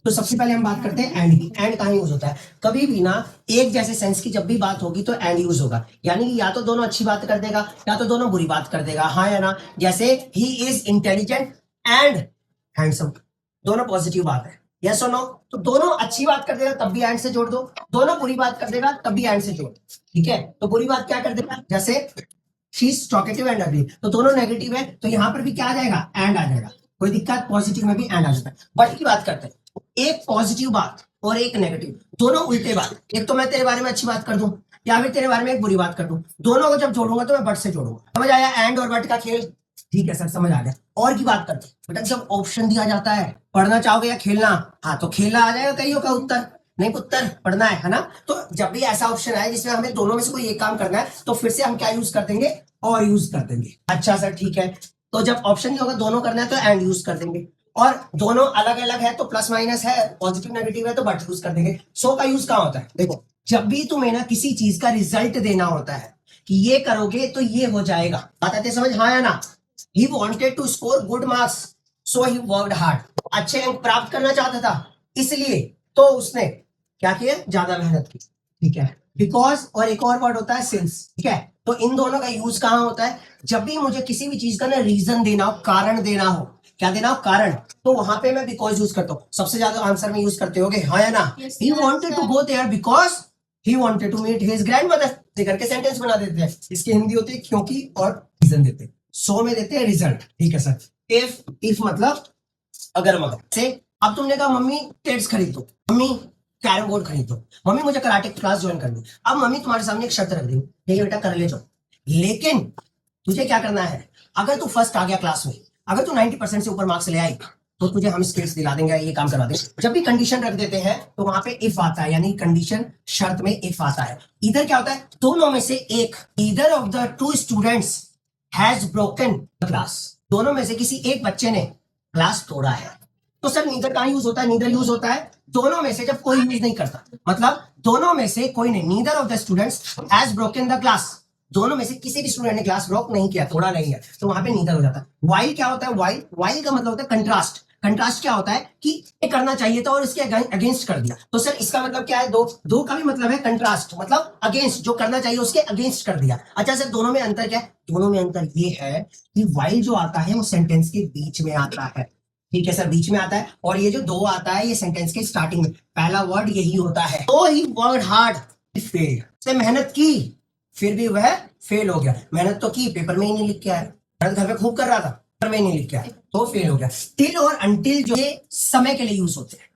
तो सबसे पहले हम बात करते हैं एंड की। एंड कहाँ यूज होता है? कभी भी ना एक जैसे सेंस की जब भी बात होगी तो एंड यूज होगा, यानी कि या तो दोनों अच्छी बात कर देगा या तो दोनों बुरी बात कर देगा, हाँ या ना। जैसे he is intelligent and handsome, दोनों पॉजिटिव बात है, यस और नो। तो दोनों अच्छी बात कर देगा तब भी एंड से जोड़ दो, दोनों बुरी बात कर देगा तब भी एंड से जोड़ दो, ठीक है। तो बुरी बात क्या कर देगा? जैसे she is talkative and agree, तो दोनों नेगेटिव है तो यहां पर भी क्या आ जाएगा? एंड आ जाएगा, कोई दिक्कत, पॉजिटिव में भी एंड आ जाता है। बट की बात करते हैं, एक पॉजिटिव बात और एक नेगेटिव, दोनों उल्टे बात। एक तो मैं तेरे बारे में अच्छी बात कर दूं या फिर तेरे बारे में एक बुरी बात कर दूं, दोनों को जब जोड़ूंगा तो मैं बट से जोड़ूंगा। समझ आया एंड और बट का खेल? ठीक है सर, समझ आ गया। और की बात करते हैं बेटा, जब ऑप्शन दिया जाता है पढ़ना चाहोगे या खेलना, हाँ तो खेलना आ जाएगा कईयों का उत्तर, नहीं पुत्र पढ़ना है ना। तो जब भी ऐसा ऑप्शन आए जिसमें हमें दोनों में से कोई एक काम करना है तो फिर से हम क्या यूज कर देंगे? और यूज कर देंगे। अच्छा सर ठीक है, तो जब ऑप्शन नहीं होगा दोनों करना है तो एंड यूज कर देंगे, और दोनों अलग अलग है तो प्लस माइनस है, पॉजिटिव नेगेटिव है तो बट यूज कर देंगे। सो का यूज कहाँ होता है? देखो, जब भी तुम्हें ना किसी चीज का रिजल्ट देना होता है कि ये करोगे तो ये हो जाएगा, बात आते समझ, हाँ या ना। He wanted to score good marks so he worked hard, अच्छे अंक प्राप्त करना चाहता था इसलिए तो उसने क्या किया? ज्यादा मेहनत की, ठीक है। बिकॉज और एक और वर्ड होता है सिंस, ठीक है। तो इन दोनों का यूज कहां होता है? जब भी मुझे किसी भी चीज का ना रीजन देना हो, कारण देना हो, क्या देना हो? कारण, तो वहां पे मैं बिकॉज यूज करता हूँ। सबसे ज्यादा आंसर में यूज करते होगे, हाँ या ना। He wanted to go there because he wanted to meet his grandmother, देकर के सेंटेंस बना देते हैं। इसकी हिंदी होती है क्योंकि और रीजन देते हैं। सो में देते हैं रिजल्ट, ठीक है सर। इफ मतलब अगर मगर से, अब तुमने कहा मम्मी टेट्स खरीद दो, मम्मी कैरम बोर्ड खरीद दो, मम्मी मुझे कराटे क्लास ज्वाइन करनी। अब मम्मी तुम्हारे सामने एक शर्त रख दी, ठीक है बेटा कर ले जाओ, लेकिन तुझे क्या करना है? अगर तू फर्स्ट आ गया क्लास में, अगर तू 90% से ऊपर मार्क्स ले आई तो तुझे हम स्किल्स दिला देंगे, ये काम करवा देंगे। जब भी कंडीशन रख देते हैं तो वहां पे इफ आता है, यानी कंडीशन शर्त में इफ आता है। इधर क्या होता है? दोनों में से एक, either of the two students has broken class, दोनों में से किसी एक बच्चे ने क्लास तोड़ा है। तो सर नीदर कहां यूज होता है? नीदर यूज होता है दोनों में से जब कोई यूज नहीं करता, मतलब दोनों में से कोई ने, neither of the students has broken the class, दोनों में से किसी भी स्टूडेंट ने क्लास ब्रोक नहीं किया, तोड़ा नहीं है, तो वहां पे नीदर हो जाता है। वाइल क्या होता है? वाइल का मतलब होता है कंट्रास्ट। कंट्रास्ट क्या होता है कि ये करना चाहिए था और इसके अगेंस्ट कर दिया। तो सर इसका मतलब क्या है? दो का भी मतलब है कंट्रास्ट, मतलब अगेंस्ट, जो करना चाहिए उसके अगेंस्ट कर दिया। अच्छा सर दोनों में अंतर क्या है? दोनों में अंतर ये है कि वाइल जो आता है वो सेंटेंस के बीच में आता है, ठीक है सर, बीच में आता है। और ये जो दो आता है ये सेंटेंस के स्टार्टिंग में, पहला वर्ड यही होता है। तो ही वर्ड हार्ड फेल, से मेहनत की फिर भी वह फेल हो गया। मेहनत तो की, पेपर में ही नहीं लिख के आया, मेहनत घर पे खूब कर रहा था, पेपर में ही नहीं लिख के आया तो फेल हो गया। टिल और अनटिल जो ये समय के लिए यूज होते हैं,